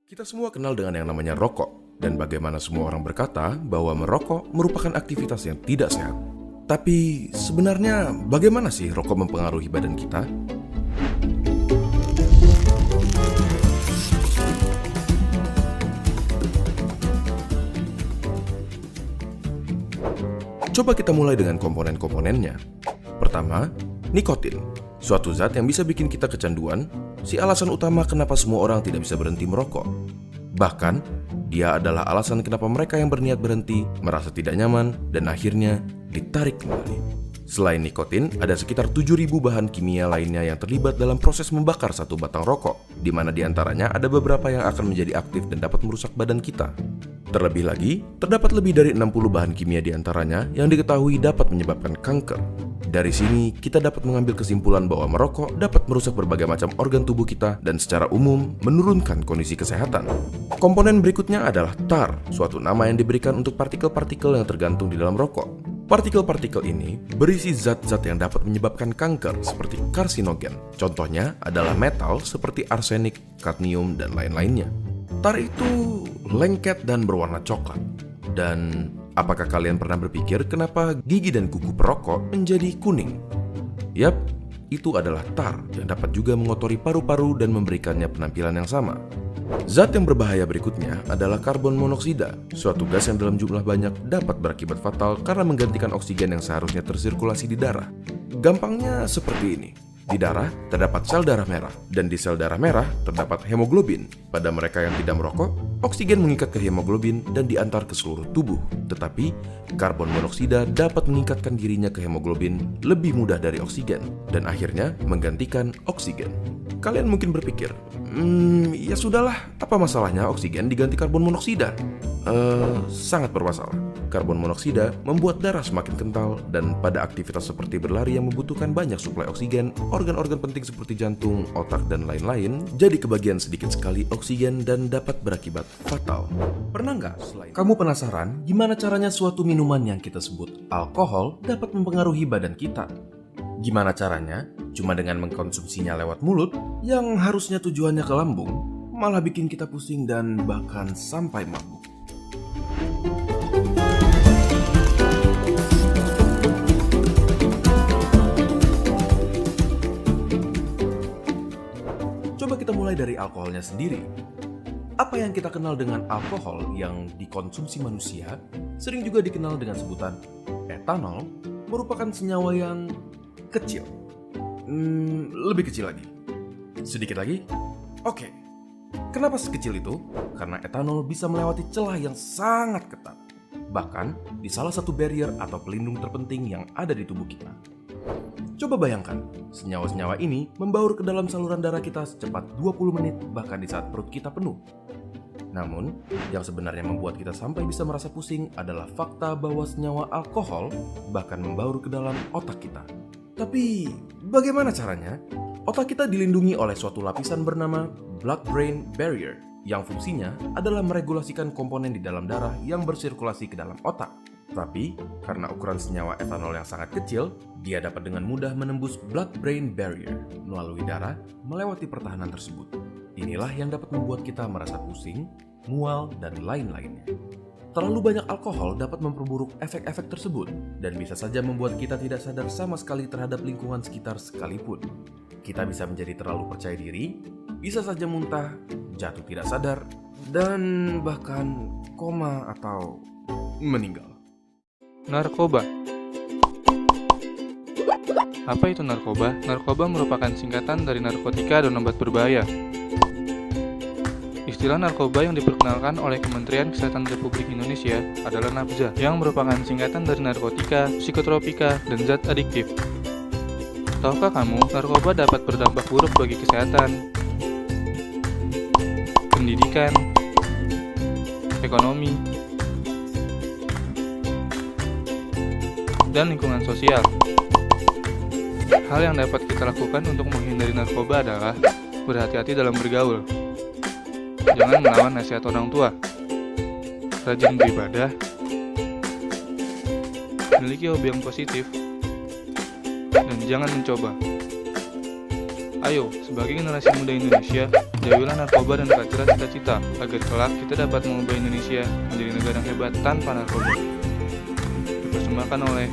Kita semua kenal dengan yang namanya rokok, dan bagaimana semua orang berkata bahwa merokok merupakan aktivitas yang tidak sehat. Tapi sebenarnya bagaimana sih rokok mempengaruhi badan kita? Coba kita mulai dengan komponen-komponennya. Pertama, nikotin. Suatu zat yang bisa bikin kita kecanduan, si alasan utama kenapa semua orang tidak bisa berhenti merokok. Bahkan, dia adalah alasan kenapa mereka yang berniat berhenti merasa tidak nyaman dan akhirnya ditarik kembali. Selain nikotin, ada sekitar 7.000 bahan kimia lainnya yang terlibat dalam proses membakar satu batang rokok, di mana diantaranya ada beberapa yang akan menjadi aktif dan dapat merusak badan kita. Terlebih lagi, terdapat lebih dari 60 bahan kimia diantaranya yang diketahui dapat menyebabkan kanker. Dari sini, kita dapat mengambil kesimpulan bahwa merokok dapat merusak berbagai macam organ tubuh kita dan secara umum menurunkan kondisi kesehatan. Komponen berikutnya adalah tar, suatu nama yang diberikan untuk partikel-partikel yang tergantung di dalam rokok. Partikel-partikel ini berisi zat-zat yang dapat menyebabkan kanker seperti karsinogen. Contohnya adalah metal seperti arsenik, kadmium, dan lain-lainnya. Tar itu lengket dan berwarna coklat. Dan apakah kalian pernah berpikir kenapa gigi dan kuku perokok menjadi kuning? Yap, itu adalah tar yang dapat juga mengotori paru-paru dan memberikannya penampilan yang sama. Zat yang berbahaya berikutnya adalah karbon monoksida, suatu gas yang dalam jumlah banyak dapat berakibat fatal karena menggantikan oksigen yang seharusnya tersirkulasi di darah. Gampangnya seperti ini. Di darah terdapat sel darah merah, dan di sel darah merah terdapat hemoglobin. Pada mereka yang tidak merokok, oksigen mengikat ke hemoglobin dan diantar ke seluruh tubuh. Tetapi, karbon monoksida dapat mengikatkan dirinya ke hemoglobin lebih mudah dari oksigen, dan akhirnya menggantikan oksigen. Kalian mungkin berpikir, ya sudahlah, apa masalahnya oksigen diganti karbon monoksida? Sangat bermasalah. Karbon monoksida membuat darah semakin kental, dan pada aktivitas seperti berlari yang membutuhkan banyak suplai oksigen, organ-organ penting seperti jantung, otak, dan lain-lain jadi kebagian sedikit sekali oksigen dan dapat berakibat fatal. Pernah nggak kamu penasaran gimana caranya suatu minuman yang kita sebut alkohol dapat mempengaruhi badan kita? Gimana caranya? Cuma dengan mengkonsumsinya lewat mulut yang harusnya tujuannya ke lambung, malah bikin kita pusing dan bahkan sampai mabuk. Coba kita mulai dari alkoholnya sendiri. Apa yang kita kenal dengan alkohol yang dikonsumsi manusia sering juga dikenal dengan sebutan etanol, merupakan senyawa yang kecil. Lebih kecil lagi. Sedikit lagi? Oke. Kenapa sekecil itu? Karena etanol bisa melewati celah yang sangat ketat. Bahkan di salah satu barrier atau pelindung terpenting yang ada di tubuh kita. Coba bayangkan, senyawa-senyawa ini membaur ke dalam saluran darah kita secepat 20 menit bahkan di saat perut kita penuh. Namun, yang sebenarnya membuat kita sampai bisa merasa pusing adalah fakta bahwa senyawa alkohol bahkan membaur ke dalam otak kita. Tapi, bagaimana caranya? Otak kita dilindungi oleh suatu lapisan bernama blood-brain barrier yang fungsinya adalah meregulasikan komponen di dalam darah yang bersirkulasi ke dalam otak. Tapi, karena ukuran senyawa etanol yang sangat kecil, dia dapat dengan mudah menembus blood-brain barrier melalui darah melewati pertahanan tersebut. Inilah yang dapat membuat kita merasa pusing, mual, dan lain-lainnya. Terlalu banyak alkohol dapat memperburuk efek-efek tersebut dan bisa saja membuat kita tidak sadar sama sekali terhadap lingkungan sekitar sekalipun. Kita bisa menjadi terlalu percaya diri, bisa saja muntah, jatuh tidak sadar, dan bahkan koma atau meninggal. Narkoba. Apa itu narkoba? Narkoba merupakan singkatan dari narkotika dan obat berbahaya. Istilah narkoba yang diperkenalkan oleh Kementerian Kesehatan Republik Indonesia adalah NABZA, yang merupakan singkatan dari narkotika, psikotropika, dan zat adiktif. Tahukah kamu, narkoba dapat berdampak buruk bagi kesehatan, pendidikan, ekonomi, dan lingkungan sosial. Hal yang dapat kita lakukan untuk menghindari narkoba adalah berhati-hati dalam bergaul. Jangan melawan nasihat orang tua. Rajin beribadah. Miliki hobi yang positif. Dan jangan mencoba. Ayo, sebagai generasi muda Indonesia, jauhilah narkoba dan kejarlah cita-cita, agar kelak kita dapat mengubah Indonesia menjadi negara yang hebat tanpa narkoba. Dipersembahkan oleh